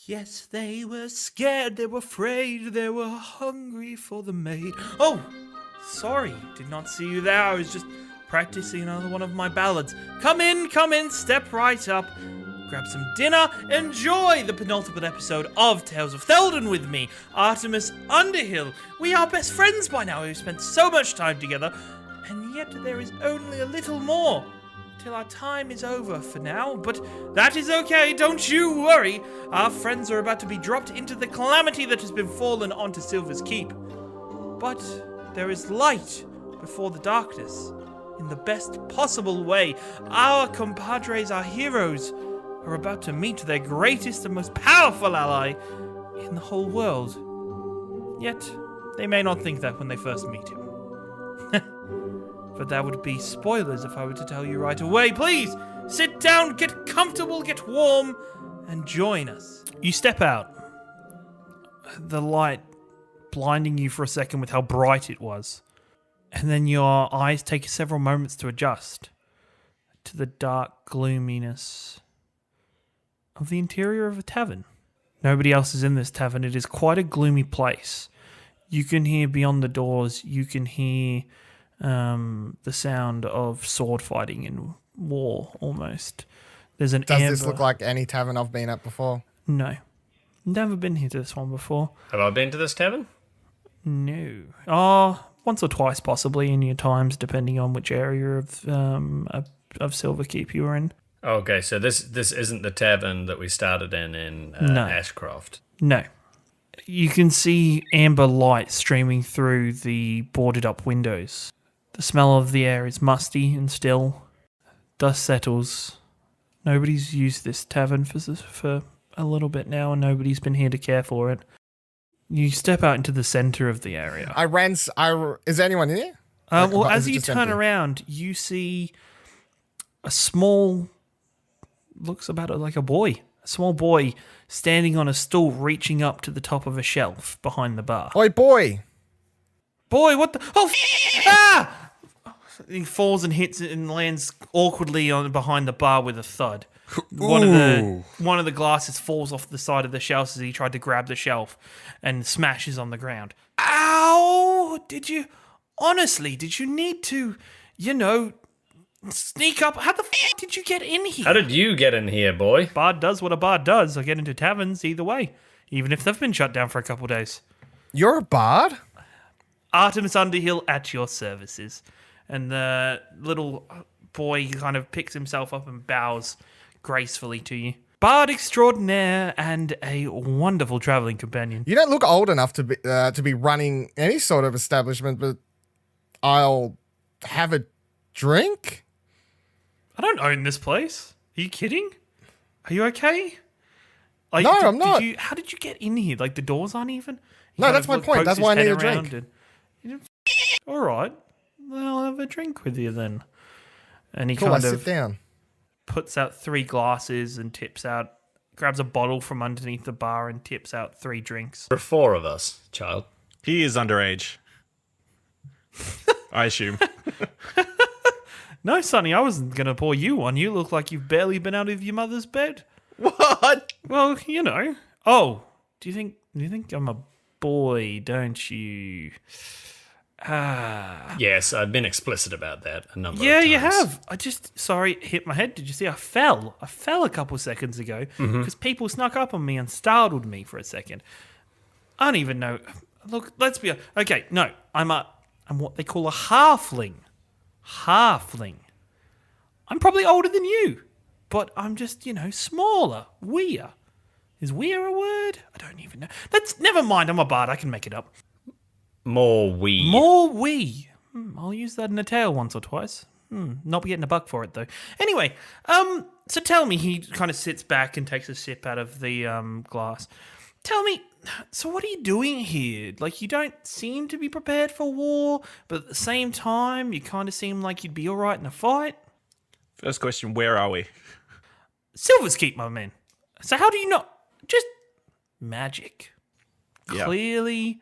Yes, they were scared, they were afraid, they were hungry for the maid. Oh, sorry, did not see you there. I was just practicing another one of my ballads. Come in, step right up. Grab some dinner, enjoy the penultimate episode of Tales of Theldan with me, Artemis Underhill. We are best friends by now, we've spent so much time together, and yet there is only a little more till our time is over for now. But that is okay, don't you worry. Our friends are about to be dropped into the calamity that has been fallen onto Silver's Keep. But there is light before the darkness, in the best possible way. Our compadres, our heroes, are about to meet their greatest and most powerful ally in the whole world. Yet, they may not think that when they first meet him. But that would be spoilers if I were to tell you right away. Please, sit down, get comfortable, get warm, and join us. You step out, the light blinding you for a second with how bright it was, and then your eyes take several moments to adjust to the dark gloominess of the interior of a tavern. Nobody else is in this tavern. It is quite a gloomy place. You can hear beyond the doors, you can hear the sound of sword fighting and war almost. There's an Does this look like any tavern I've been at before? No. Never been here to this one before. Have I been to this tavern? No. Oh, once or twice possibly in your times, depending on which area of Silverkeep you were in. Okay, so this isn't the tavern that we started in No. Ashcroft. No. You can see amber light streaming through the boarded up windows. The smell of the air is musty and still. Dust settles. Nobody's used this tavern for a little bit now, and nobody's been here to care for it. You step out into the center of the area. Is anyone in here? Well, Is as it you just turn empty? around, you see a small, looks about like a boy. A small boy standing on a stool reaching up to the top of a shelf behind the bar. Oi, boy! Boy, what the... Oh, ah! He falls and hits it and lands awkwardly behind the bar with a thud. One of the glasses falls off the side of the shelf as he tried to grab the shelf and smashes on the ground. Ow! Did you need to, sneak up? How the f*** did you get in here? How did you get in here, boy? Bard does what a bard does. I get into taverns either way, even if they've been shut down for a couple of days. You're a bard? Artemis Underhill at your services. And the little boy kind of picks himself up and bows gracefully to you. Bard extraordinaire and a wonderful traveling companion. You don't look old enough to be running any sort of establishment, but I'll have a drink? I don't own this place. Are you kidding? Are you okay? No, I'm not. How did you get in here? Like, the doors aren't even? No, that's my point. That's why I need a drink. All right. Then I'll have a drink with you then. And he Cool, I kind sit of down. puts out 3 glasses and grabs a bottle from underneath the bar and tips out 3 drinks. There are 4 of us, child. He is underage. I assume. No, Sonny, I wasn't going to pour you one. You look like you've barely been out of your mother's bed. What? Well, Oh, do you think I'm a boy, don't you? Yes, I've been explicit about that a number of times. Yeah, you have. Sorry, hit my head. Did you see I fell? I fell a couple seconds ago because people snuck up on me and startled me for a second. I don't even know. Look, let's be... Okay, no, I'm what they call a halfling. Halfling. I'm probably older than you, but I'm just, smaller. Weir. Is weir a word? I don't even know. Never mind, I'm a bard. I can make it up. More we. More we. I'll use that in a tale once or twice. Not be getting a buck for it, though. Anyway, so tell me, he kind of sits back and takes a sip out of the glass. Tell me, so what are you doing here? Like, you don't seem to be prepared for war, but at the same time, you kind of seem like you'd be all right in a fight. First question, where are we? Silver's Keep, my man. So how do you not... Just magic. Yeah. Clearly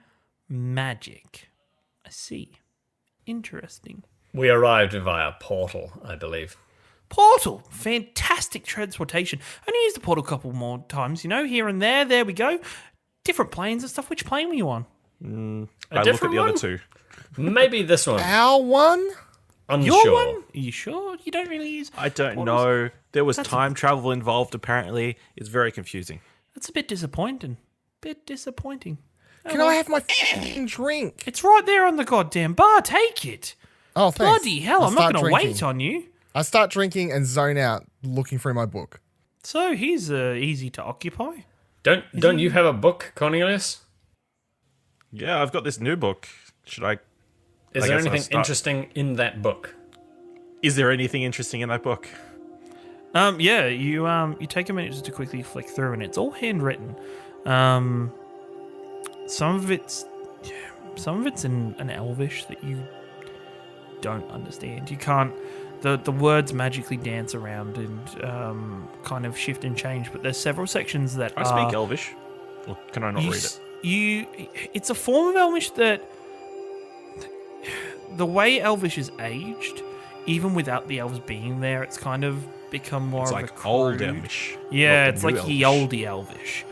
magic. I see. Interesting. We arrived via portal, I believe. Portal, fantastic transportation. Only used the portal a couple more times, here and there. There we go. Different planes and stuff. Which plane were you on? I look at the other two. Maybe this one. Our one? Unsure. Your one? Are you sure? You don't really use... I don't portals? know. There was time travel involved, apparently. It's very confusing. That's a bit disappointing. Can I have my f***ing drink? It's right there on the goddamn bar. Take it. Oh, thanks. Bloody hell, I'll I'm not start going to drinking. wait on you. I start drinking and zone out, looking through my book. So he's easy to occupy. Don't you have a book, Cornelius? Yeah, I've got this new book. Should I... Is I there guess I'll anything start. interesting in that book? Is there anything interesting in that book? Yeah, you take a minute just to quickly flick through, and it's all handwritten. Some of it's in an Elvish that you don't understand. You can't. The words magically dance around and kind of shift and change. But there's several sections that I speak Elvish. Or can I not read it? It's a form of Elvish that the way Elvish is aged, even without the elves being there, it's kind of become more It's of like a old crude- Elvish. Yeah, not it's the like new the Elvish. oldie Elvish,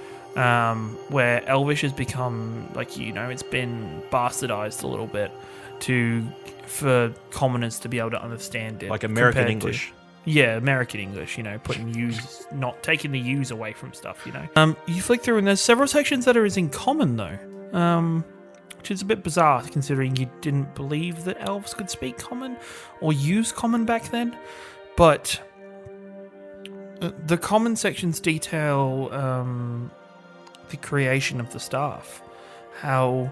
where Elvish has become it's been bastardized a little bit for commoners to be able to understand it, Like American compared to- English. Yeah, American English, putting U's, not taking the U's away from stuff, You flick through and there's several sections that are in common, though, which is a bit bizarre considering you didn't believe that elves could speak common or use common back then. But the common sections detail the creation of the staff, how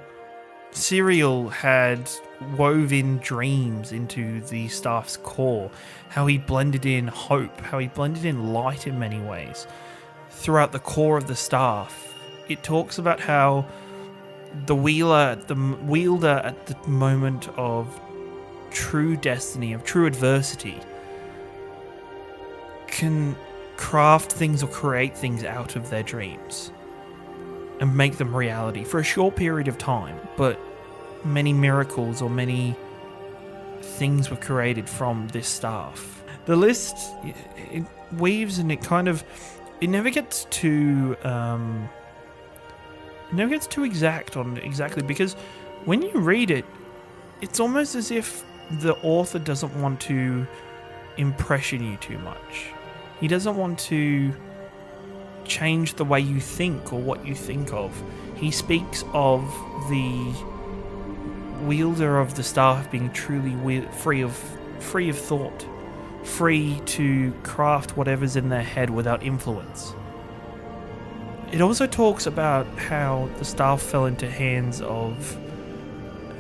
Cyril had woven dreams into the staff's core, how he blended in hope, how he blended in light in many ways throughout the core of the staff. It talks about how the wielder at the moment of true destiny, of true adversity, can craft things or create things out of their dreams and make them reality for a short period of time, but many miracles or many things were created from this staff. The list, it weaves and it never gets too exact on exactly, because when you read it, it's almost as if the author doesn't want to impression you too much. He doesn't want to change the way you think or what you think of. He speaks of the wielder of the staff being truly free of thought, free to craft whatever's in their head without influence. It also talks about how the staff fell into hands of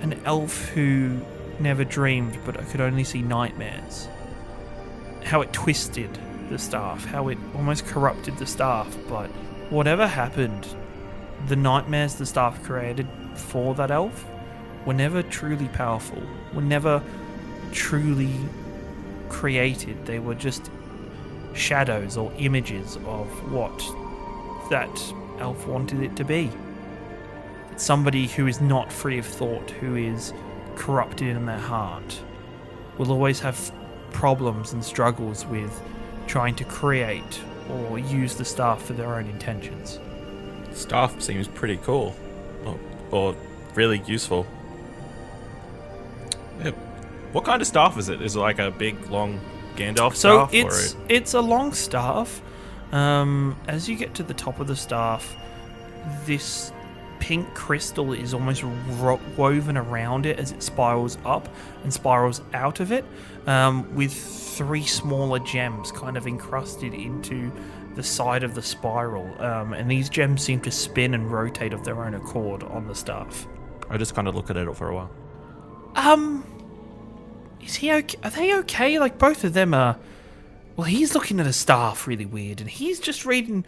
an elf who never dreamed but could only see nightmares. How it twisted the staff, how it almost corrupted the staff, but whatever happened, the nightmares the staff created for that elf were never truly powerful, were never truly created. They were just shadows or images of what that elf wanted it to be. It's somebody who is not free of thought, who is corrupted in their heart, will always have problems and struggles with trying to create or use the staff for their own intentions. Staff seems pretty cool. Or really useful. Yeah. What kind of staff is it? Is it like a big, long Gandalf So staff? it's a long staff. As you get to the top of the staff, this pink crystal is almost woven around it as it spirals up and spirals out of it, with 3 smaller gems kind of encrusted into the side of the spiral. And these gems seem to spin and rotate of their own accord on the staff. I just kind of look at it for a while. Is he okay? Are they okay? Like, both of them are... Well, he's looking at a staff really weird, and he's just reading...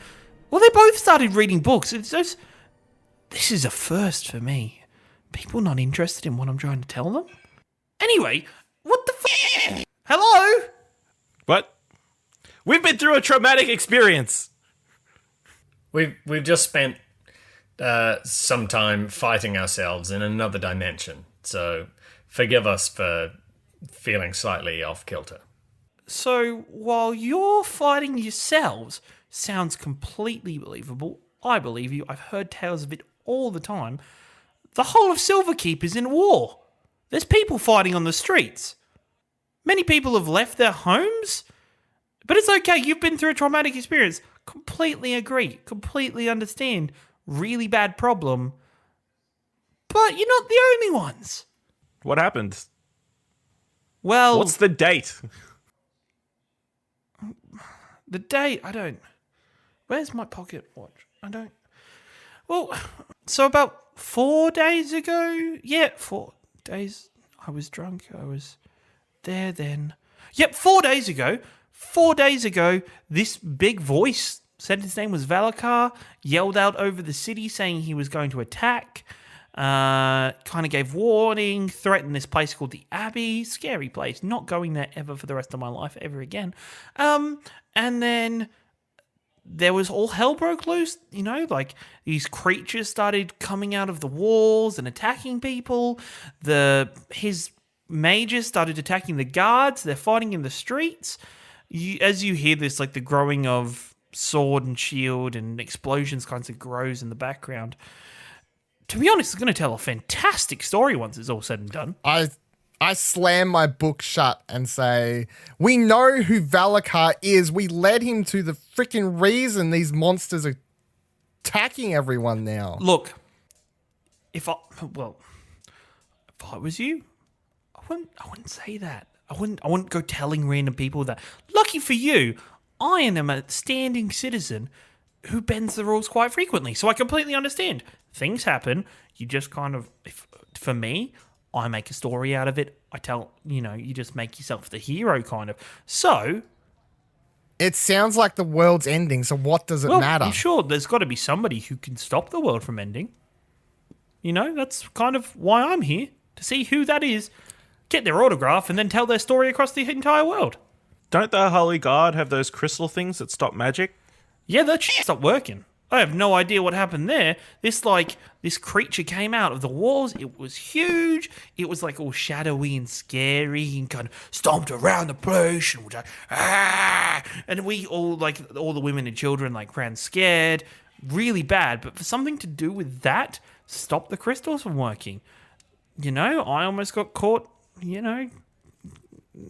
Well, they both started reading books. It's just... This is a first for me. People not interested in what I'm trying to tell them? Anyway, what the f... Hello? What? We've been through a traumatic experience. We've just spent some time fighting ourselves in another dimension, so forgive us for feeling slightly off kilter. So while you're fighting yourselves, sounds completely believable. I believe you. I've heard tales of it all the time. The whole of Silverkeep is in war. There's people fighting on the streets. Many people have left their homes. But it's okay. You've been through a traumatic experience. Completely agree. Completely understand. Really bad problem. But you're not the only ones. What happened? Well, What's the date? the date, I don't... Where's my pocket watch? I don't... Well, so about 4 days ago? Yeah, 4 days. I was drunk. I was there then. Yep, 4 days ago. 4 days ago, this big voice, said his name was Valakar, yelled out over the city saying he was going to attack, kind of gave warning, threatened this place called the Abbey. Scary place. Not going there ever for the rest of my life, ever again. And then there was all hell broke loose, you know, like these creatures started coming out of the walls and attacking people. His mages started attacking the guards. They're fighting in the streets. As you hear this, like the growing of sword and shield and explosions kinds of grows in the background. To be honest, it's going to tell a fantastic story once it's all said and done. I slam my book shut and say, we know who Valakar is. We led him to the freaking reason these monsters are attacking everyone now. Look, if I was you, I wouldn't say that. I wouldn't go telling random people that. Lucky for you, I am a standing citizen who bends the rules quite frequently. So I completely understand. Things happen. You just kind of, for me, I make a story out of it. I tell, you just make yourself the hero kind of. So... It sounds like the world's ending, so what does it matter? I'm sure there's got to be somebody who can stop the world from ending. That's kind of why I'm here, to see who that is, get their autograph, and then tell their story across the entire world. Don't the Holy God have those crystal things that stop magic? Yeah, that shit stopped working. I have no idea what happened there. This creature came out of the walls. It was huge. It was like all shadowy and scary and kind of stomped around the place and was like, ah! And we all, like, all the women and children, like, ran scared. Really bad. But for something to do with that, stop the crystals from working. I almost got caught,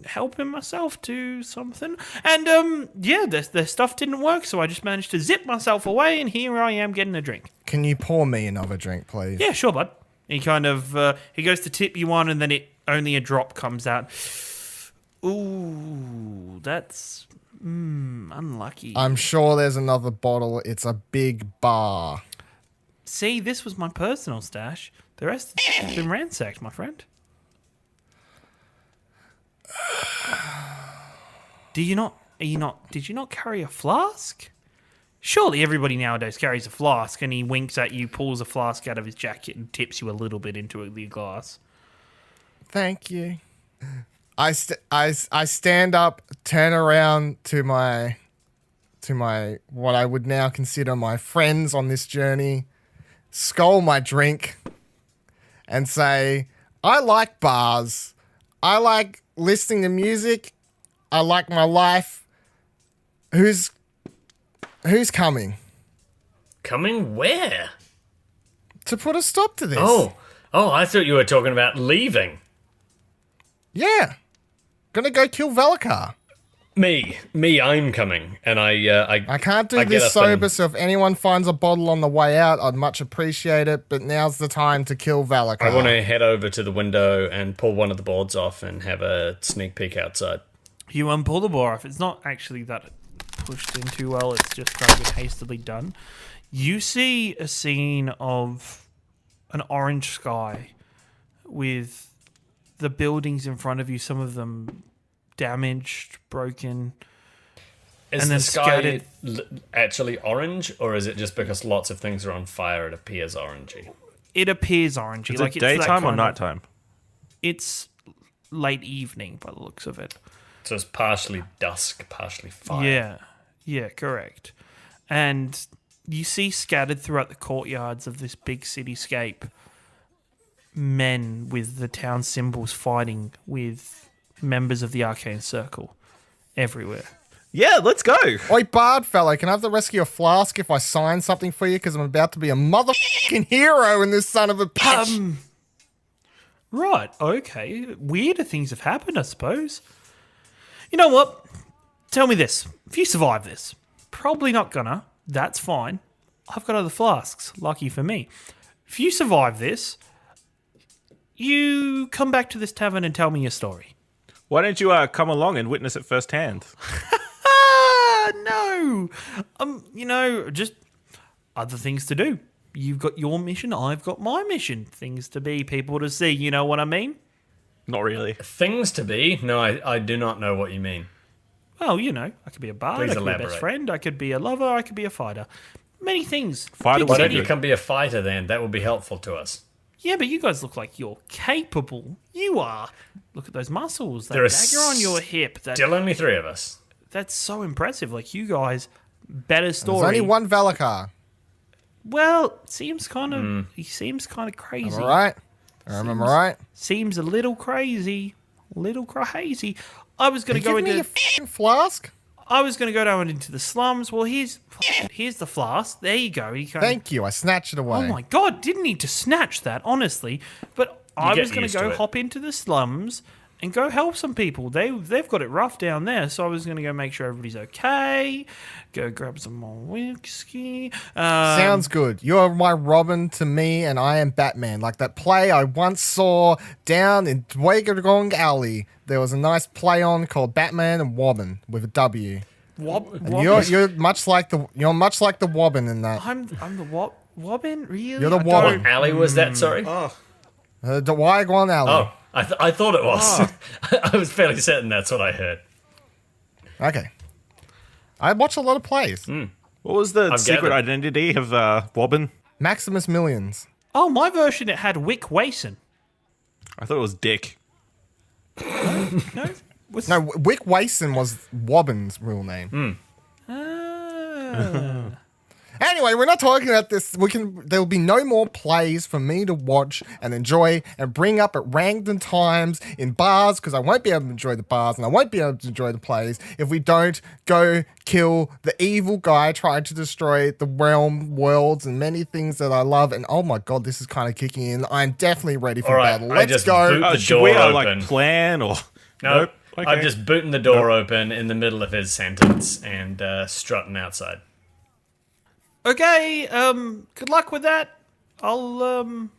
helping myself to something. And, their stuff didn't work, so I just managed to zip myself away, and here I am getting a drink. Can you pour me another drink, please? Yeah, sure, bud. He kind of, he goes to tip you one, and then only a drop comes out. Ooh, that's, unlucky. I'm sure there's another bottle. It's a big bar. See, this was my personal stash. The rest has been ransacked, my friend. Did you not carry a flask? Surely everybody nowadays carries a flask, and he winks at you, pulls a flask out of his jacket, and tips you a little bit into the glass. Thank you. I stand up, turn around to my what I would now consider my friends on this journey, scull my drink, and say, I like bars. I like listening to music. I like my life. Who's coming? Coming where? To put a stop to this. Oh, I thought you were talking about leaving. Yeah. Gonna go kill Valakar. Me, I'm coming, and I can't do I get this up sober, and- so if anyone finds a bottle on the way out, I'd much appreciate it, but now's the time to kill Valakar. I want to head over to the window and pull one of the boards off and have a sneak peek outside. You unpull the bar off. It's not actually that pushed in too well. It's just kind of been hastily done. You see a scene of an orange sky with the buildings in front of you, some of them damaged, broken. Is And the then sky scattered- actually orange, or is it just because lots of things are on fire it appears orangey? It appears orangey. Is like it it's that daytime or kind of- nighttime? It's late evening by the looks of it. So it's partially dusk, partially fire. Yeah, correct. And you see scattered throughout the courtyards of this big cityscape men with the town symbols fighting with members of the Arcane Circle. everywhere. Yeah, let's go. Oi, bard fellow, can I have the rest of your flask if I sign something for you? Because I'm about to be a motherfucking hero in this son of a bitch. Right, okay. Weirder things have happened, I suppose. You know what? Tell me this. If you survive this, probably not gonna. That's fine. I've got other flasks. Lucky for me. If you survive this, you come back to this tavern and tell me your story. Why don't you come along and witness it firsthand? No. Just other things to do. You've got your mission, I've got my mission. Things to be, people to see, you know what I mean? Not really. Things to be? No, I do not know what you mean. Well, I could be a bard, Please I could be a elaborate. best friend, I could be a lover, I could be a fighter. Many things. Fighter Why was don't good. you come be a fighter then? That would be helpful to us. Yeah, but you guys look like you're capable. You are. Look at those muscles, that There are dagger on your hip. Still only 3 of us. That's so impressive. Like, you guys, better story. There's only one Velikar. Well, seems kind of. He seems kind of crazy. Am I right? Am I right? Seems a little crazy. Little crazy. I was going to go Give me into. your fucking flask. I was going to go down into the slums. Well, here's the flask. There you go. He kind of, Thank you. I snatched it away. oh my god! Didn't need to snatch that, honestly. But I get was going used to to go it. hop into the slums and go help some people. They've got it rough down there. So I was going to go make sure everybody's okay. Go grab some more whiskey. Sounds good. You're my Robin to me, and I am Batman. Like that play I once saw down in Dwagong Alley. There was a nice play on called Batman and Wobbin with a W. And you're much like the Wobbin in that. I'm the Wobbin, really? You're the I Wobbin. don't- What alley was that, sorry? Oh, The Dwagong Alley. Oh, I thought it was. I was fairly certain that's what I heard. Okay. I watch a lot of plays. what was the I've secret gathered. identity of Wobbin? Maximus Millions. Oh, my version it had Wick Wason. I thought it was Dick. No. Was, No, Wick Wason was Wobbin's real name. Ah. Anyway, we're not talking about this. There will be no more plays for me to watch and enjoy and bring up at random times in bars because I won't be able to enjoy the bars and I won't be able to enjoy the plays if we don't go kill the evil guy trying to destroy the realm, worlds, and many things that I love. And oh my god, this is kind of kicking in. I'm definitely ready for All right, battle. I Let's just go. boot- The Should we door like open. plan or? No, Okay. I'm just booting the door open in the middle of his sentence and strutting outside. Okay, good luck with that. I'll,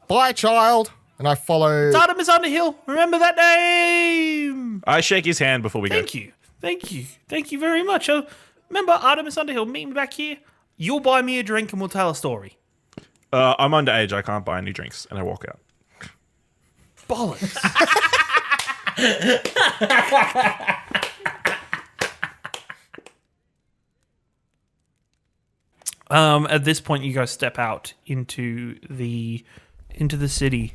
Bye, child. And I follow. Artemis Underhill. Remember that name. I shake his hand before we go. Thank you. Thank you very much. Remember Artemis Underhill, meet me back here. You'll buy me a drink and we'll tell a story. I'm underage. I can't buy any drinks, and I walk out. Bollocks. At this point, you guys step out into the city.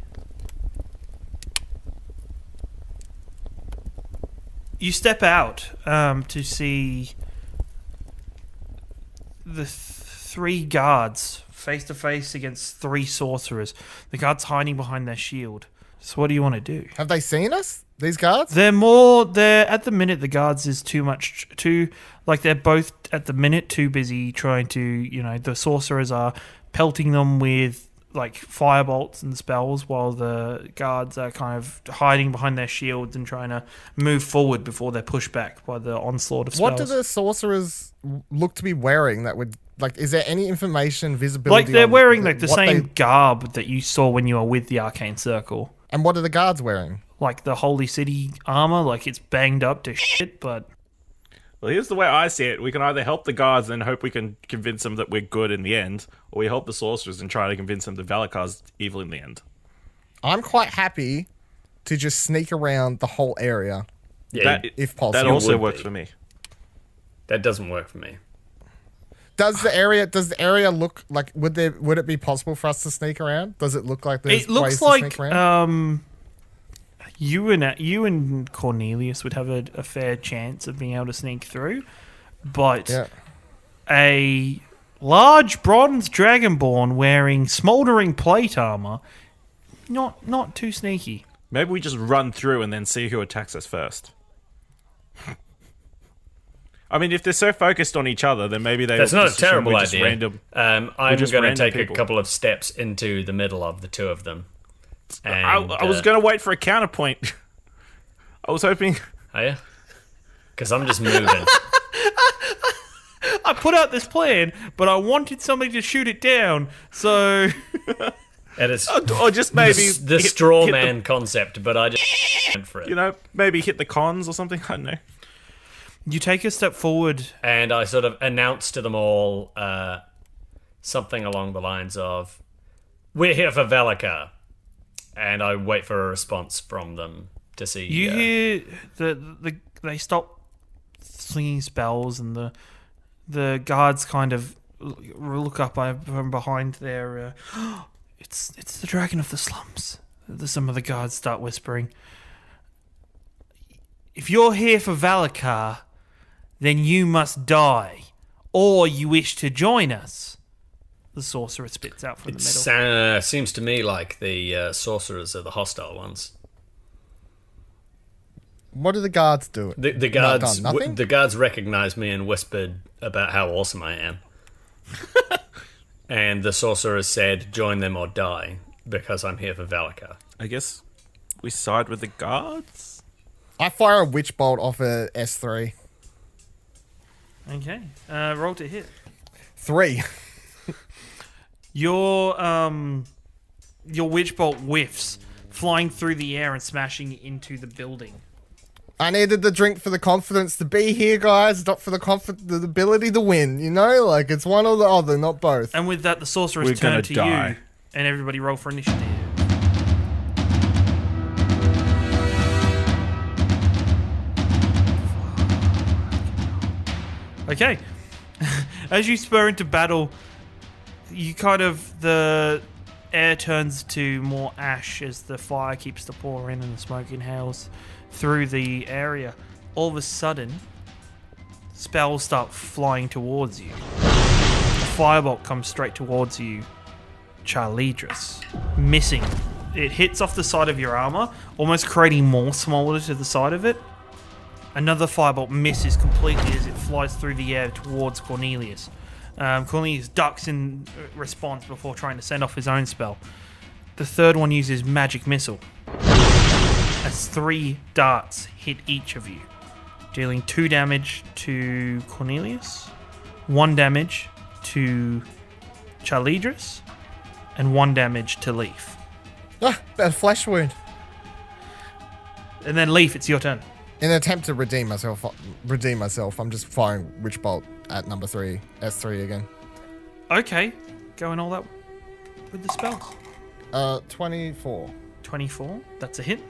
You step out to see the three guards face to face against three sorcerers. The guards hiding behind their shield. So what do you want to do? Have they seen us? These guards? They're at the minute, the guards is too they're both at the minute too busy trying to, the sorcerers are pelting them with like firebolts and spells while the guards are kind of hiding behind their shields and trying to move forward before they're pushed back by the onslaught of spells. What do the sorcerers look to be wearing that would, like, is there any information, visibility? Like they're on wearing like the what same they- garb that you saw when you were with the Arcane Circle. And what are the guards wearing? Like the Holy City armor, like it's banged up to shit, but Well, here's the way I see it. We can either help the guards and hope we can convince them that we're good in the end, or we help the sorcerers and try to convince them that Valakar's evil in the end. I'm quite happy to just sneak around the whole area. Yeah, If possible. That also would works be. for me. that doesn't work for me. Does the area look like, would it be possible for us to sneak around? Does it look like there's it looks ways to like sneak around? you and Cornelius would have a fair chance of being able to sneak through, but Yeah. a large bronze dragonborn wearing smoldering plate armor, not too sneaky. Maybe we just run through and then see who attacks us first. I mean, if they're so focused on each other, then maybe they. That's not a just assume terrible we're just idea. Random, I'm just going to random take people. a couple of steps into the middle of the two of them. And, I was going to wait for a counterpoint. I was hoping. Are you? Because I'm just moving. I put out this plan, but I wanted somebody to shoot it down, so... And it's Or just maybe the straw man concept, but I just went for it. You know, maybe hit the cons or something. I don't know. You take a step forward. And I sort of announce to them all something along the lines of, "We're here for Velika." And I wait for a response from them to see... You hear they stop slinging spells, and the guards kind of look up from behind their... It's the dragon of the slums. Some of the guards start whispering. If you're here for Valakar, then you must die, or you wish to join us. The sorcerer spits out from the middle. It seems to me like the sorcerers are the hostile ones. What do the guards do? The guards, Nothing? the guards recognized me and whispered about how awesome I am. And the sorcerer said, "Join them or die," because I'm here for Valakar. I guess we side with the guards. I fire a witch bolt off a S3. Okay. Roll to hit. 3. Your witch bolt whiffs, flying through the air and smashing into the building. I needed the drink for the confidence to be here, guys, not for the ability to win, you know? Like, it's one or the other, not both. And with that, the sorceress We're gonna turned to die. you, and everybody roll for initiative. Okay. As you spur into battle, you the air turns to more ash as the fire keeps to pour in and the smoke inhales through the area. All of a sudden, spells start flying towards you. A firebolt comes straight towards you, Charlidros, missing. It hits off the side of your armor, almost creating more smolder to the side of it. Another firebolt misses completely as it flies through the air towards Cornelius. Cornelius ducks in response before trying to send off his own spell. The third one uses magic missile, as 3 darts hit each of you, dealing 2 damage to Cornelius, 1 damage to Charlidros, and 1 damage to Lief. Ah, a flesh wound. And then Lief, it's your turn. In an attempt to redeem myself, I'm just firing witch bolt at number 3, S3 again. Okay, going all that with the spells. 24. 24, that's a hit.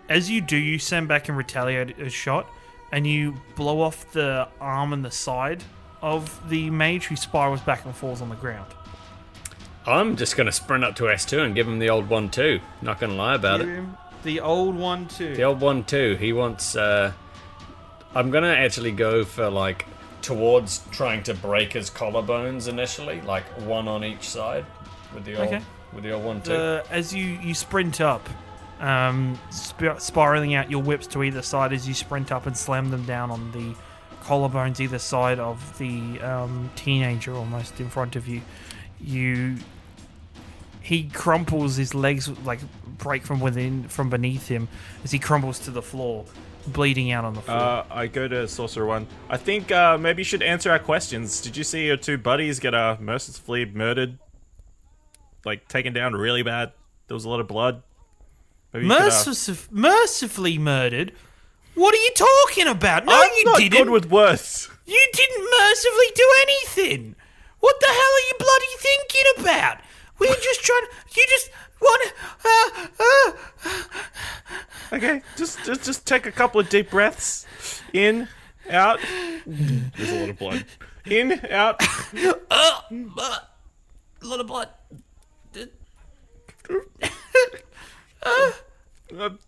As you do, you send back and retaliate a shot, and you blow off the arm and the side of the mage, who spirals back and falls on the ground. I'm just going to sprint up to S2 and give him the old 1-2. Not going to lie about it. The old 1-2. The old 1-2. He wants... I'm going to actually go for, towards trying to break his collarbones initially. 1 on each side with the old, with the old 1-2. As you sprint up, spiraling out your whips to either side as you sprint up and slam them down on the collarbones either side of the teenager almost in front of you. He crumples, his legs break from beneath him as he crumbles to the floor, bleeding out on the floor. I go to Sorcerer 1. I think maybe you should answer our questions. Did you see your 2 buddies get mercifully murdered? Taken down really bad? There was a lot of blood? Maybe you Mercifully murdered? What are you talking about? No, I'm you not didn't. good with words. You didn't mercifully do anything. What the hell are you bloody thinking about? We're just trying. You just want. Okay, just take a couple of deep breaths. In, out. There's a lot of blood. In, out. A lot of blood.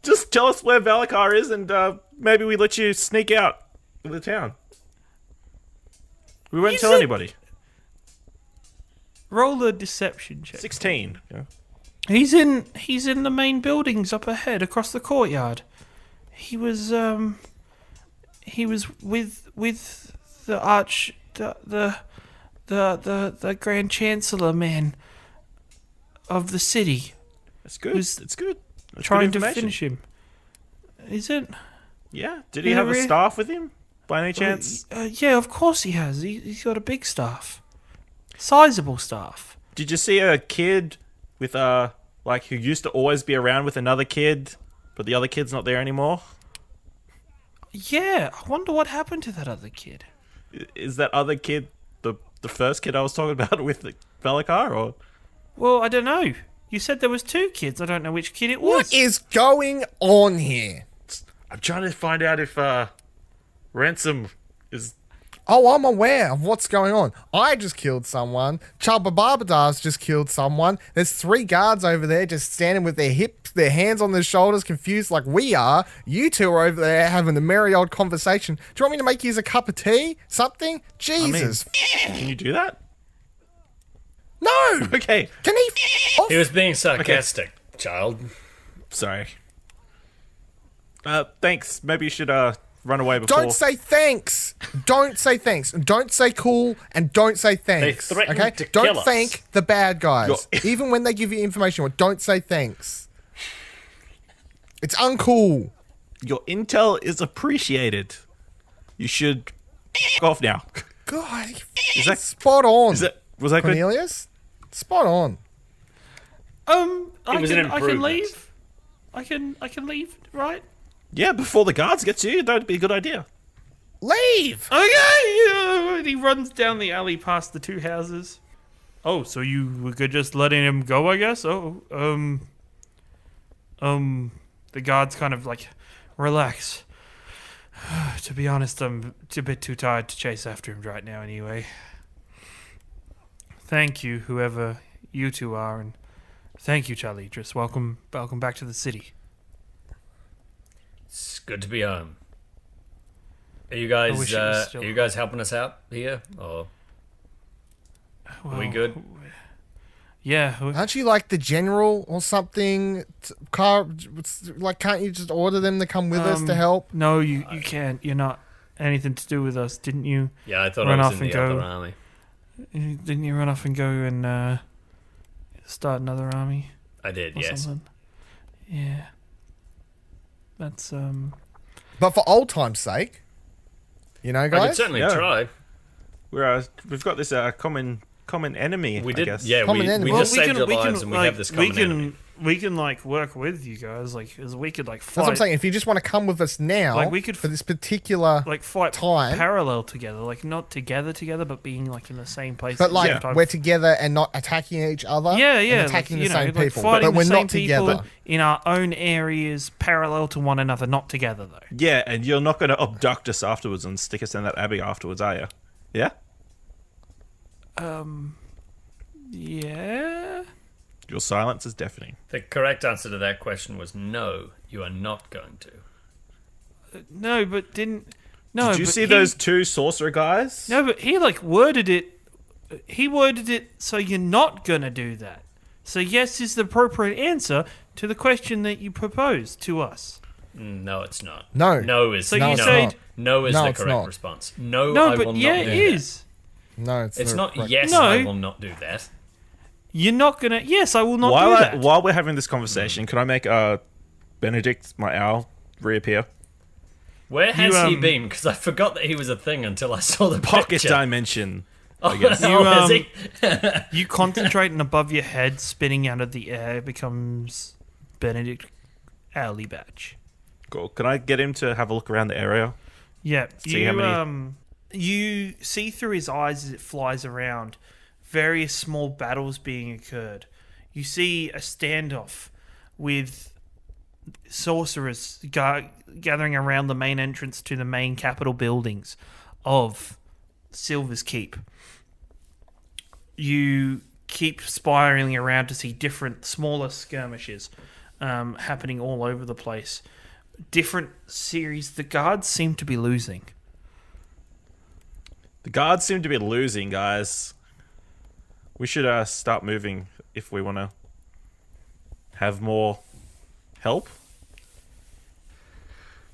Just tell us where Valakar is, and maybe we let you sneak out of the town. We won't tell anybody. Roll a deception check. 16. Yeah. He's in the main buildings up ahead, across the courtyard. He was he was with the the Grand Chancellor man of the city. That's good. It's good. That's Trying good to information. finish him. Is it? Yeah. Did he have a staff with him by any chance? Yeah, of course he has. He's got a big staff. Sizable staff. Did you see a kid with like who used to always be around with another kid, but the other kid's not there anymore? Yeah, I wonder what happened to that other kid. Is that other kid the first kid I was talking about with the Velikar, or? Well, I don't know. You said there was 2 kids. I don't know which kid it was. What is going on here? I'm trying to find out if Ransom is. Oh, I'm aware of what's going on. I just killed someone. Chubba Barbadar's just killed someone. There's 3 guards over there just standing with their hands on their shoulders, confused like we are. You 2 are over there having a merry old conversation. Do you want me to make you a cup of tea? Something? Jesus. Can you do that? No! Okay. Can he off? He was being sarcastic, child. Sorry. Thanks. Maybe you should run away before. Don't say thanks. Don't say thanks. Don't say cool, and don't say thanks. They threatened okay? to Don't kill us. thank the bad guys. Even when they give you information, don't say thanks. It's uncool. Your intel is appreciated. You should off now. God, Is that spot on. was that good? Cornelius? Spot on. I was an can improvement. leave. I can leave, right? Yeah, before the guards get to you, that'd be a good idea. Leave. Okay. And he runs down the alley past the 2 houses. Oh, so you could just letting him go, I guess? Oh, the guards kind of like relax. To be honest, I'm a bit too tired to chase after him right now anyway. Thank you, whoever you 2 are, and thank you, Charlidros. Welcome back to the city. It's good to be home. Are you I guys wish it was still are you guys helping us out here, or are we good? Yeah. Aren't you like the general or something? Like, can't you just order them to come with us to help? No, you can't. You're not anything to do with us. Didn't you? Yeah, I thought Run I off was in and the other go. army. Didn't you run off and go and start another army I did, or yes. something? Yeah. That's But for old time's sake, you know, I guys. could certainly Yeah. try. We've got this common enemy. We I did, guess. yeah. Common We enemy. just saved your lives, and we have this common enemy. We can like work with you guys, like, as we could like fight. That's what I'm saying. If you just want to come with us now, Like, we could for this particular, like fight time. parallel together, like not together, but being like in the same place. but at the like same time. we're together and not attacking each other. Yeah, and yeah, attacking like, the same like people, fighting but we're the same not together. people in our own areas, parallel to one another, not together though. Yeah, and you're not going to abduct us afterwards and stick us in that abbey afterwards, are you? Yeah. Yeah. Your silence is deafening. The correct answer to that question was no. You are not going to. No, but didn't. No. Did you but see he- those 2 sorcerer guys? No, but he like worded it. He worded it so you're not gonna do that. So yes is the appropriate answer to the question that you proposed to us. No, it's not. No. No is So No, you it's no. said not. No is No, the it's correct not. response. No, no, I will but not yeah, do it that. is. No, It's the not correct- yes, No. I will not do that. You're not gonna. Yes, I will not do that. While we're having this conversation, can I make Benedict, my owl, reappear? Where has he um, been? Because I forgot that he was a thing until I saw the Pocket picture. dimension. Oh, guess. no, has he? You concentrate, and above your head, spinning out of the air, becomes Benedict Alley Batch. Cool. Can I get him to have a look around the area? Yeah, See you how many- you see through his eyes as it flies around, various small battles being occurred. You see a standoff with sorcerers gathering around the main entrance to the main capital buildings of Silver's Keep. You keep spiraling around to see different smaller skirmishes happening all over the place. Different series. The guards seem to be losing. The guards seem to be losing, guys. We should start moving if we want to have more help.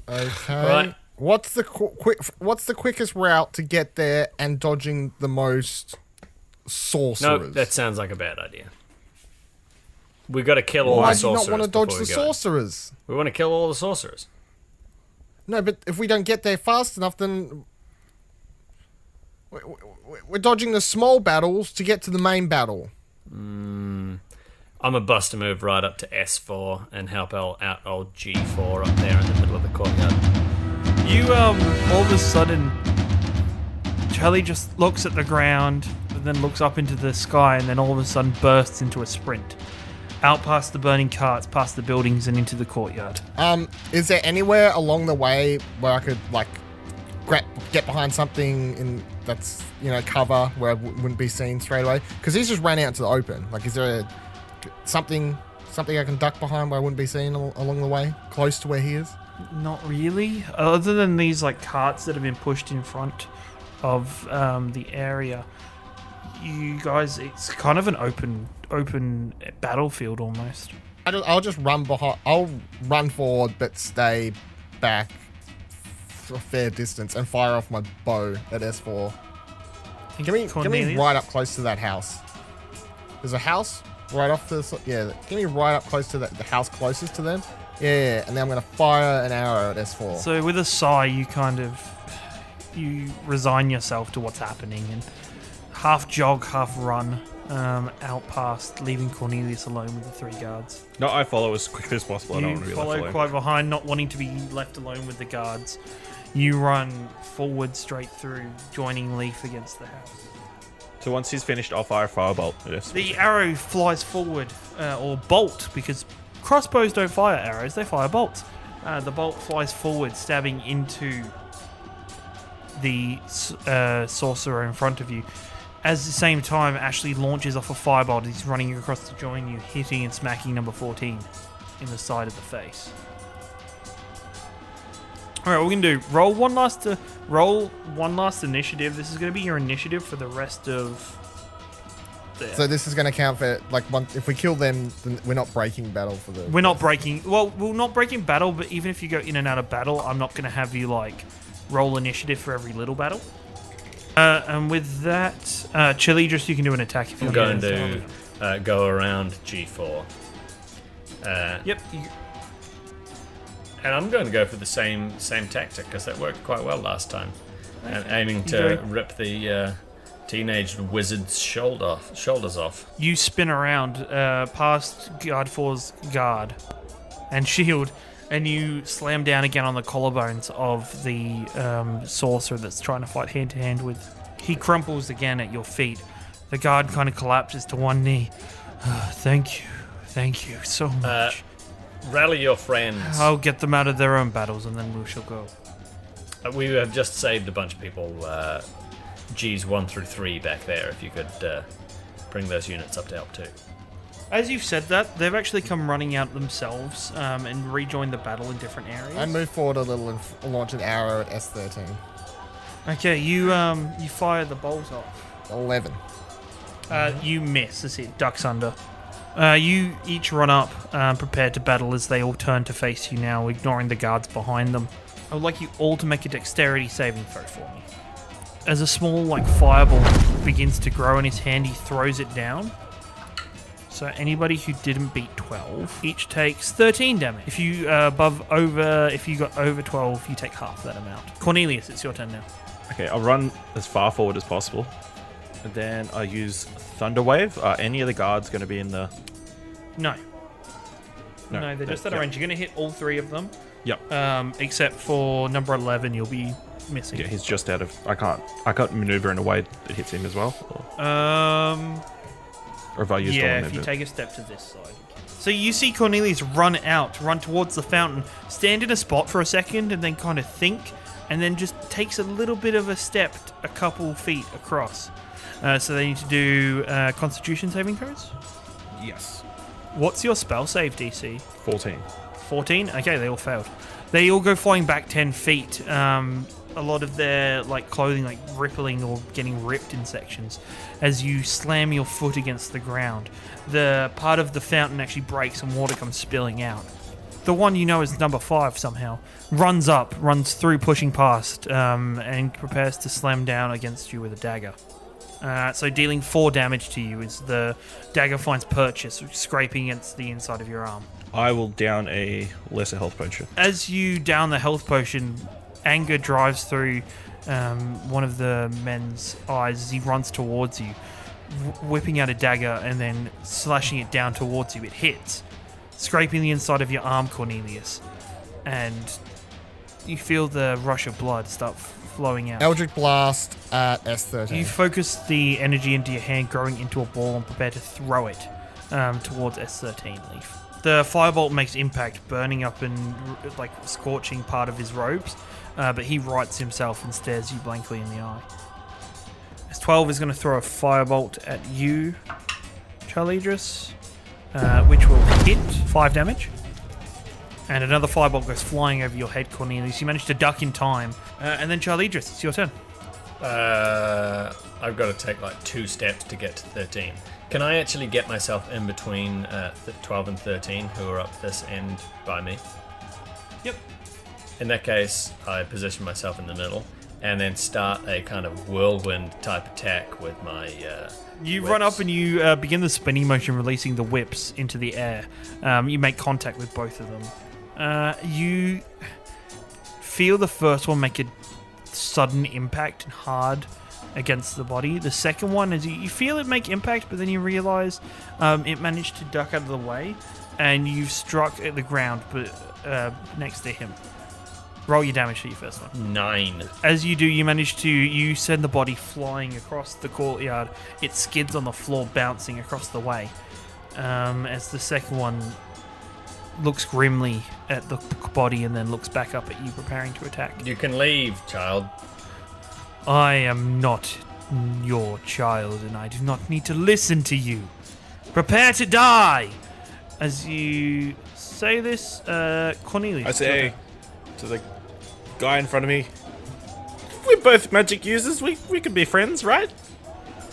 Okay. Right. What's the quickest route to get there and dodging the most sorcerers? No, that sounds like a bad idea. We got to kill all Why the do you sorcerers. not want to dodge before the we go in. sorcerers? We want to kill all the sorcerers. No, but if we don't get there fast enough, then we're dodging the small battles to get to the main battle. I'm a bust a move right up to S4 and help out old G4 up there in the middle of the courtyard. You, all of a sudden, Charlie just looks at the ground, and then looks up into the sky, and then all of a sudden bursts into a sprint. Out past the burning carts, past the buildings, and into the courtyard. Is there anywhere along the way where I could, like, get behind something that's, cover where I wouldn't be seen straight away? Because he's just ran out into the open. Like, is there something I can duck behind where I wouldn't be seen along the way, close to where he is? Not really. Other than these, like, carts that have been pushed in front of the area, you guys, it's kind of an open battlefield almost. I'll just run behind. I'll run forward, but stay back for a fair distance and fire off my bow at S4. Get me right up close to that house. There's a house right off to the... Yeah, get me right up close to the house closest to them. Yeah, and then I'm going to fire an arrow at S4. So with a sigh, you resign yourself to what's happening and half jog, half run out past, leaving Cornelius alone with the 3 guards. No, I follow as quickly as possible. I don't want to be left follow alone. quite behind, not wanting to be left alone with the guards. You run forward straight through, joining Lief against the house. So once he's finished, I'll fire a firebolt. Yes. The arrow flies forward, or bolt, because crossbows don't fire arrows, they fire bolts. The bolt flies forward, stabbing into the sorcerer in front of you. At the same time, Ashley launches off a firebolt. He's running across to join you, hitting and smacking number 14 in the side of the face. Alright, what we can do, roll one last initiative. This is going to be your initiative for the rest of... So this is going to count for, like, if we kill them, then we're not breaking battle for the... We're not breaking... Well, we're not breaking battle, but even if you go in and out of battle, I'm not going to have you, like, roll initiative for every little battle. And with that, Charlidros, you can do an attack if you I'm want going to go around G4. Yep. And I'm going to go for the same tactic because that worked quite well last time. And aiming to rip the teenage wizard's shoulders off. You spin around past Guard 4's guard and shield, and you slam down again on the collarbones of the sorcerer that's trying to fight hand to hand with. He crumples again at your feet. The guard kind of collapses to one knee. Thank you so much. Rally your friends. I'll get them out of their own battles, and then we shall go. We have just saved a bunch of people. Gs 1 through 3 back there. If you could bring those units up to help too. As you've said that, they've actually come running out themselves and rejoined the battle in different areas. I move forward a little and launch an arrow at S13. Okay, you fire the bolt off. 11. You miss as it ducks under. You each run up, prepared to battle as they all turn to face you now, ignoring the guards behind them. I would like you all to make a dexterity saving throw for me. As a small, fireball begins to grow in his hand, he throws it down. So anybody who didn't beat 12 each takes 13 damage. If you got over 12, you take half that amount. Cornelius, it's your turn now. Okay, I'll run as far forward as possible. And then I use Thunder Wave. Are any of the guards going to be in the... No, they're just at a range. You're going to hit all 3 of them. Yep. Except for number 11, you'll be missing. Yeah, he's just out of... I can't maneuver in a way that hits him as well. Or if I use yeah, if you take a step to this side. So you see Cornelius run towards the fountain, stand in a spot for a second, and then kind of think, and then just takes a little bit of a step a couple feet across. So they need to do Constitution saving throws? Yes. What's your spell save DC? 14. 14? Okay, they all failed. They all go flying back 10 feet. A lot of their clothing rippling or getting ripped in sections as you slam your foot against the ground. The part of the fountain actually breaks and water comes spilling out. the one you know is number 5 somehow, runs through, pushing past, and prepares to slam down against you with a dagger. So dealing 4 damage to you as the dagger finds purchase, scraping against the inside of your arm. I will down a lesser health potion. As you down the health potion, anger drives through one of the men's eyes as he runs towards you, whipping out a dagger and then slashing it down towards you. It hits, scraping the inside of your arm, Cornelius, and you feel the rush of blood start flowing out. Eldritch Blast at S13. You focus the energy into your hand, growing into a ball, and prepare to throw it towards S13, Lief. The firebolt makes impact, burning up and scorching part of his robes, but he rights himself and stares you blankly in the eye. S12 is going to throw a firebolt at you, Charlidros, which will hit 5 damage. And another firebolt goes flying over your head, Cornelius. You manage to duck in time. And then Charlidros, it's your turn. I've got to take 2 steps to get to 13. Can I actually get myself in between 12 and 13, who are up this end by me? Yep. In that case, I position myself in the middle and then start a kind of whirlwind type attack with my You whips. run up and you begin the spinning motion, releasing the whips into the air. You make contact with both of them. You feel the first one make a sudden impact and hard against the body. The second one is you feel it make impact, but then you realize it managed to duck out of the way, and you've struck at the ground, but next to him. Roll your damage for your first one. 9. As you do, you send the body flying across the courtyard. It skids on the floor, bouncing across the way. As the second one looks grimly at the body and then looks back up at you, preparing to attack. You can leave, child. I am not your child, and I do not need to listen to you. Prepare to die! As you say this, Cornelius. I say to the guy in front of me, we're both magic users. We could be friends, right?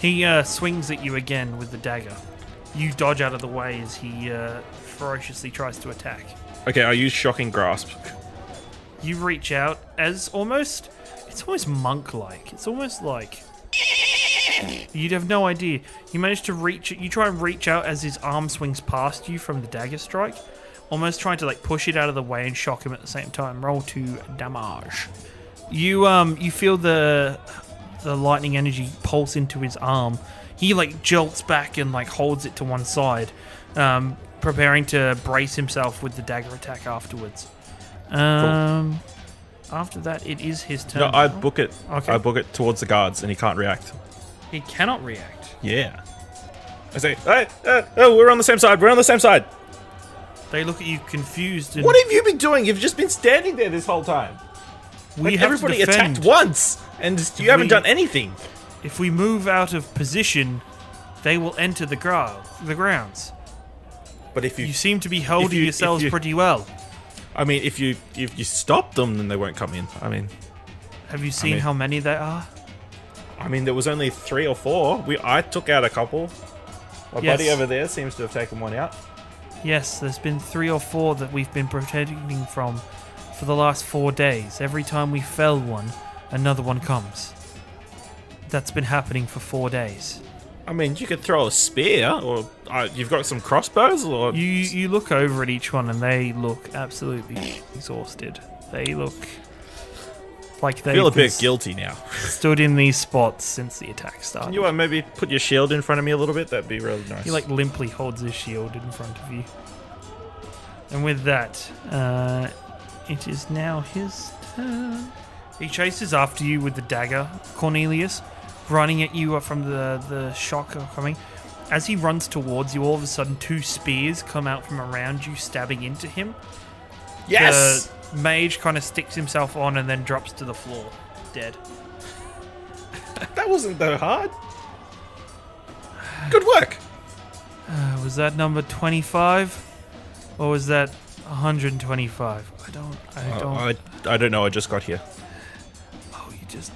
He swings at you again with the dagger. You dodge out of the way as he ferociously tries to attack. Okay, I use Shocking Grasp. You reach out as almost... It's almost monk-like. It's almost like... You'd have no idea. You manage to reach... You try and reach out as his arm swings past you from the dagger strike. Almost trying to push it out of the way and shock him at the same time. Roll 2 damage. You feel the lightning energy pulse into his arm. He jolts back and holds it to one side, preparing to brace himself with the dagger attack afterwards. Cool. After that, it is his turn. No, I book it. Okay. I book it towards the guards, and he can't react. He cannot react. Yeah. I say, hey, we're on the same side. We're on the same side. They look at you confused. And What have you been doing? You've just been standing there this whole time. we have Everybody to defend. attacked once, and you haven't done anything. If we move out of position, they will enter the grounds. But if You seem to be holding if yourselves you- pretty well. I mean, if you stop them, then they won't come in. Have you seen mean- how many there are? There was only 3 or 4. I took out a couple. My Yes. buddy over there seems to have taken one out. Yes, there's been 3 or 4 that we've been protecting from for the last 4 days. Every time we fell one, another one comes. That's been happening for 4 days. You could throw a spear, or you've got some crossbows, or You look over at each one and they look absolutely exhausted. They look like they feel a bit guilty now. stood in these spots since the attack started. You want to maybe put your shield in front of me a little bit? That'd be really nice. He limply holds his shield in front of you. And with that, it is now his turn. He chases after you with the dagger, Cornelius, running at you from the shock coming. As he runs towards you, all of a sudden 2 spears come out from around you, stabbing into him. Yes! The mage kind of sticks himself on and then drops to the floor, dead. That wasn't that hard. Good work. Was that number 25? Or was that 125? I don't... I don't know. I just got here. Oh, you just...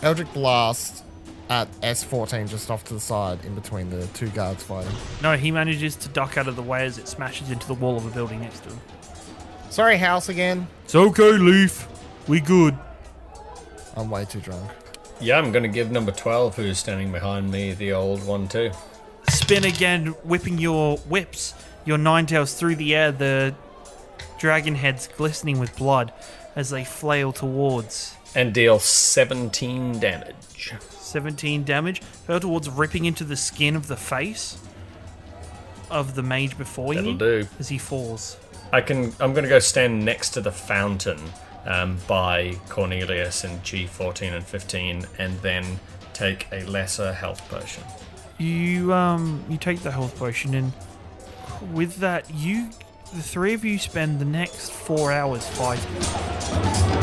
Eldritch Blast at S14 just off to the side in between the two guards fighting. No, he manages to duck out of the way as it smashes into the wall of a building next to him. Sorry, house again. It's okay, Lief. We good. I'm way too drunk. Yeah, I'm going to give number 12, who's standing behind me, the old one too. Spin again, whipping your whips, your ninetails through the air, the dragon heads glistening with blood as they flail towards. And deal 17 damage. 17 damage. Flail towards ripping into the skin of the face of the mage before That'll you. do. As he falls. I'm going to go stand next to the fountain by Cornelius in G14 and 15, and then take a lesser health potion. You take the health potion, and with that, the three of you spend the next 4 hours fighting.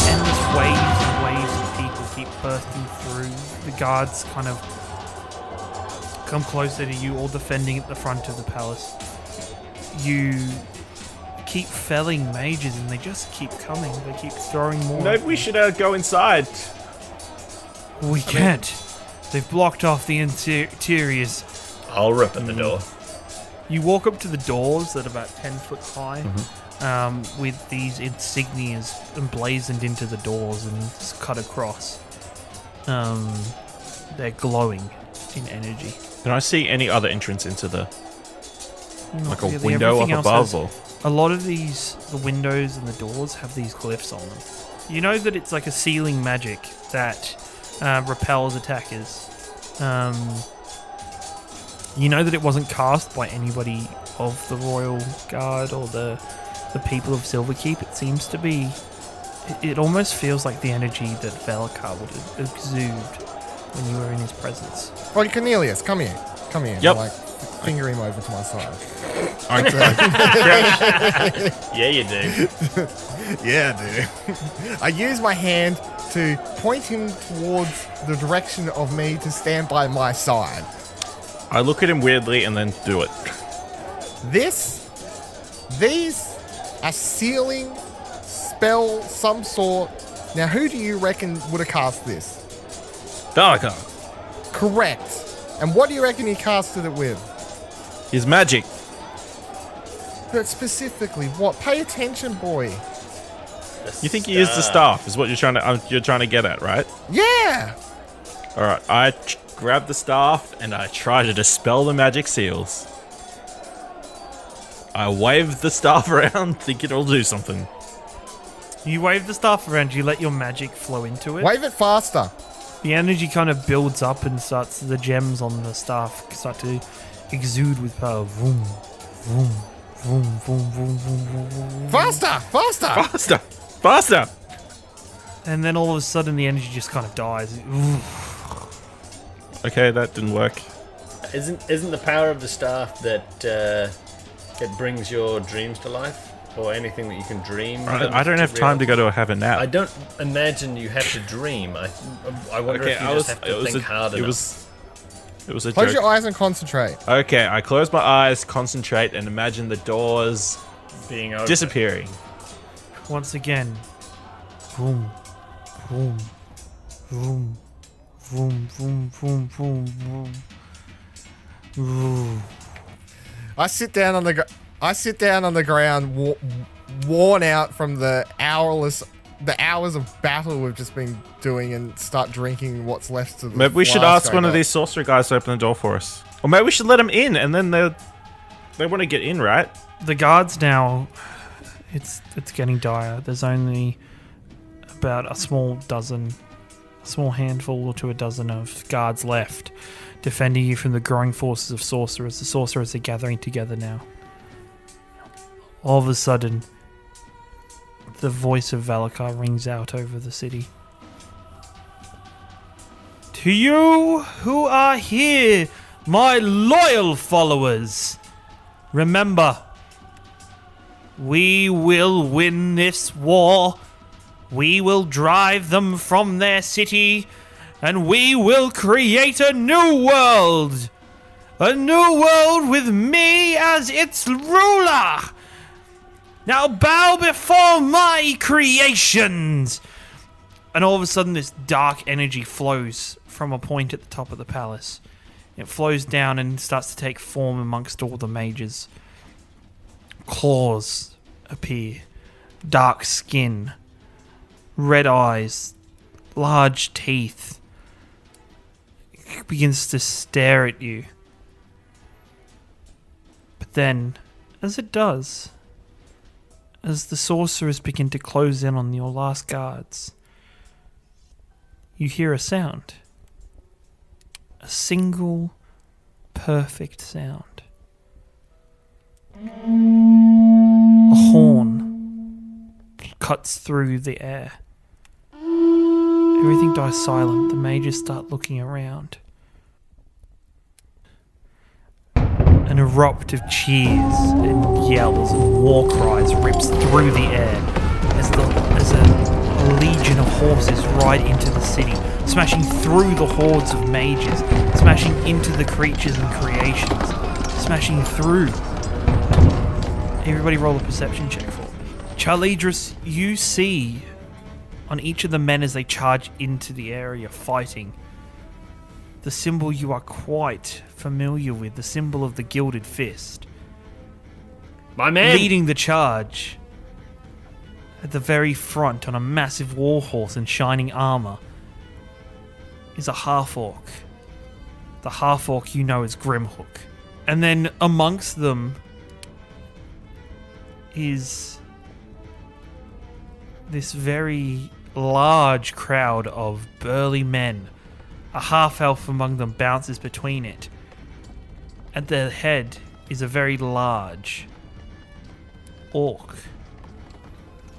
Endless waves and waves of people keep bursting through. The guards kind of come closer to you, all defending at the front of the palace. You keep felling mages and they just keep coming. They keep throwing more. Maybe we should go inside. We can't. They've blocked off the interiors. I'll rip at the door. You walk up to the doors that are about 10 foot high, with these insignias emblazoned into the doors and cut across. They're glowing in energy. Can I see any other entrance into the... Not like a really. window Everything up else above? has- A lot of the windows and the doors have these glyphs on them. You know that it's like a ceiling magic that repels attackers. You know that it wasn't cast by anybody of the Royal Guard or the people of Silverkeep. It seems to be... It almost feels like the energy that Velakar would exude when you were in his presence. Oh, Cornelius, come here. Come here. Yep. Like, finger him over to my side. Yeah, you do. Yeah, dude. I use my hand to point him towards the direction of me to stand by my side. I look at him weirdly and then do it. These are sealing spell some sort. Now, who do you reckon would have cast this? Velakar. Correct. And what do you reckon he casted it with? His magic. But specifically, what? Pay attention, boy. You think he used the staff? Is what you're trying to get at, right? Yeah. All right. I grab the staff and I try to dispel the magic seals. I wave the staff around, think it'll do something. You wave the staff around, you let your magic flow into it. Wave it faster. The energy kind of builds up and the gems on the staff start to exude with power. Vroom, vroom, vroom, vroom, vroom, vroom, vroom, vroom. Faster. Faster! And then all of a sudden the energy just kind of dies. Okay, that didn't work. Isn't the power of the staff that it brings your dreams to life? Or anything that you can dream? I don't have time to go to have a nap. I don't imagine you have to dream. I wonder if you just have to think hard enough. It was a Close joke. your eyes and concentrate. Okay, I close my eyes, concentrate, and imagine the doors being open. disappearing. Once again. Vroom, vroom, vroom, vroom, vroom, vroom, vroom, vroom. Vroom. I sit down on the ground, worn out from the hours of battle we've just been doing, and start drinking what's left of the Maybe we should flask ask I one of got. these sorcerer guys to open the door for us. Or maybe we should let them in, and then they want to get in, right? The guards now, it's getting dire. There's only about a small handful to a dozen of guards left, defending you from the growing forces of sorcerers. The sorcerers are gathering together now. All of a sudden, the voice of Velakar rings out over the city. To you who are here, my loyal followers, remember, we will win this war. We will drive them from their city, and we will create a new world. A new world with me as its ruler. Now bow before my creations! And all of a sudden this dark energy flows from a point at the top of the palace. It flows down and starts to take form amongst all the mages. Claws appear. Dark skin. Red eyes. Large teeth. It begins to stare at you. But then, as it does, as the sorcerers begin to close in on your last guards, you hear a sound. A single, perfect sound. A horn cuts through the air. Everything dies silent. The mages start looking around. An erupt of cheers and yells and war cries rips through the air as a legion of horses ride into the city, smashing through the hordes of mages, smashing into the creatures and creations, smashing through. Everybody roll a perception check for me. Charlidros, you see on each of the men as they charge into the area fighting, the symbol you are quite familiar with, the symbol of the Gilded Fist. My man! Leading the charge at the very front on a massive war horse in shining armor is a half-orc. The half-orc you know as Grimhook. And then amongst them is this very large crowd of burly men. A half-elf among them bounces between it. At their head is a very large orc.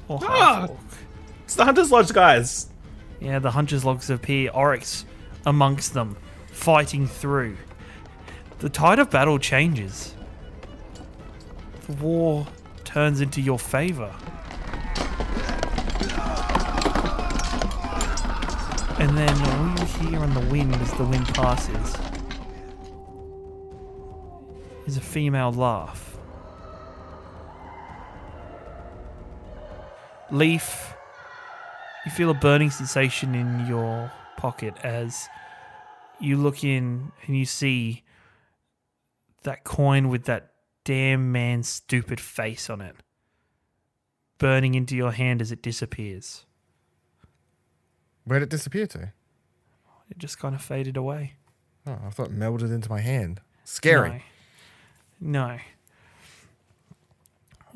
Or half-orc. It's the Hunter's Lodge guys. Yeah, the Hunter's Logs appear, Oryx amongst them, fighting through. The tide of battle changes. The war turns into your favor. And then all you hear on the wind as the wind passes is a female laugh. Lief, you feel a burning sensation in your pocket as you look in and you see that coin with that damn man's stupid face on it burning into your hand as it disappears. Where'd it disappear to? It just kind of faded away. Oh, I thought it melded into my hand. Scary. No.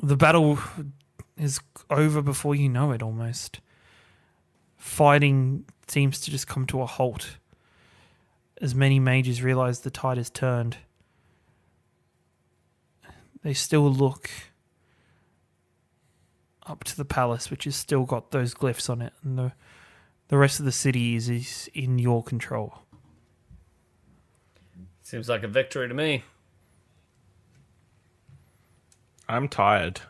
The battle is over before you know it, almost. Fighting seems to just come to a halt as many mages realize the tide has turned. They still look up to the palace, which has still got those glyphs on it, and the rest of the city is in your control. Seems like a victory to me. I'm tired.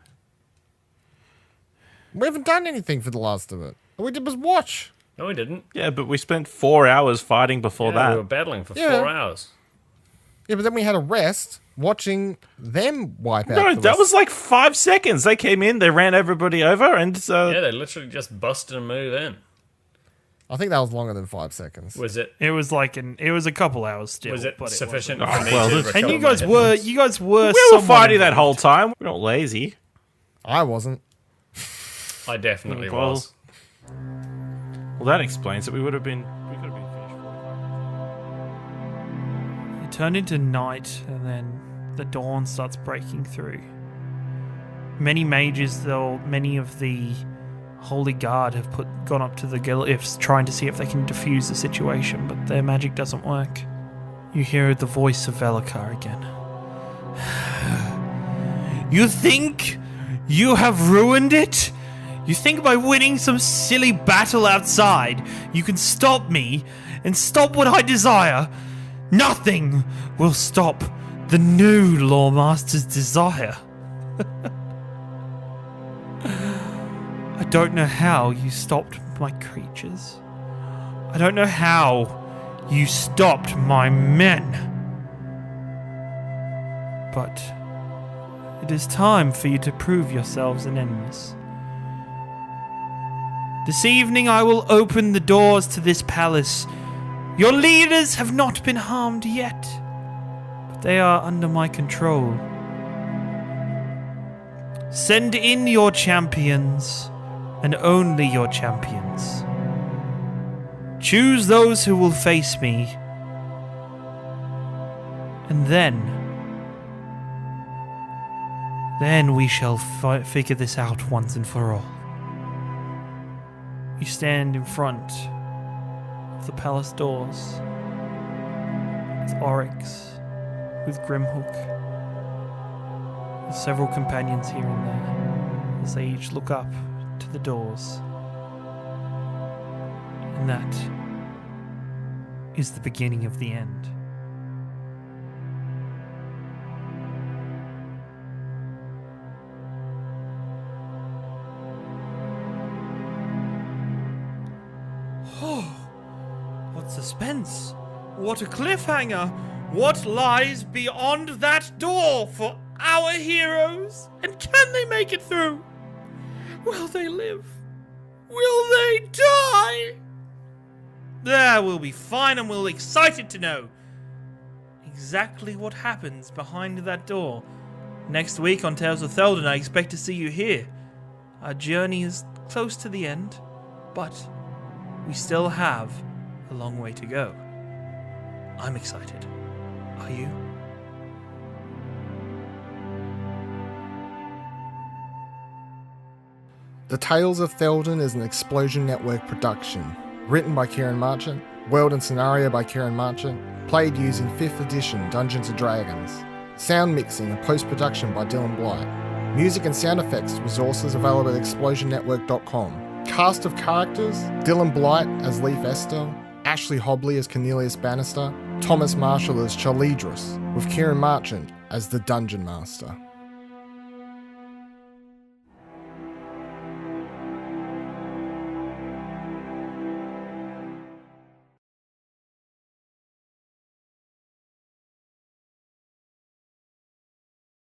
We haven't done anything for the last of it. All we did was watch. No, we didn't. Yeah, but we spent 4 hours fighting before Yeah, we were that. battling for Yeah. 4 hours. Yeah, but then we had a rest watching them wipe out. No, the that rest. was like 5 seconds. They came in, they ran everybody over, and Yeah, they literally just busted a move in. I think that was longer than 5 seconds. Was it? It was a couple hours still. Was it but sufficient wasn't. for me well, to this- recover And you my guys hit were points? we were somewhat fighting that whole involved. time. We're not lazy. I wasn't. I definitely Well, was. Well, that explains it. We could have been finished. It turned into night, and then the dawn starts breaking through. Many mages, though, many of the Holy Guard have gone up to the Glyphs trying to see if they can defuse the situation, but their magic doesn't work. You hear the voice of Velikar again. You think you have ruined it? You think by winning some silly battle outside, you can stop me and stop what I desire? Nothing will stop the new Loremaester's desire. I don't know how you stopped my creatures. I don't know how you stopped my men. But It is time for you to prove yourselves an enemies. This evening I will open the doors to this palace. Your leaders have not been harmed yet, but they are under my control. Send in your champions, and only your champions. Choose those who will face me, and then we shall figure this out once and for all. You stand in front of the palace doors with Oryx, with Grimhook, with several companions here and there as they each look up to the doors. And that is the beginning of the end. What suspense! What a cliffhanger! What lies beyond that door for our heroes? And can they make it through? Will they live? Will they die? We'll be fine, and we'll be excited to know exactly what happens behind that door. Next week on Tales of Theldan, I expect to see you here. Our journey is close to the end, but we still have a long way to go. I'm excited. Are you? The Tales of Theldan is an Explosion Network production. Written by Ciaran Marchant, world and scenario by Ciaran Marchant, played using 5th edition Dungeons & Dragons. Sound mixing and post-production by Dylan Blight. Music and sound effects resources available at explosionnetwork.com. Cast of characters: Dylan Blight as Lief Estelle, Ashley Hobley as Cornelius Bannister, Thomas Marshall as Charlidros, with Ciaran Marchant as the Dungeon Master.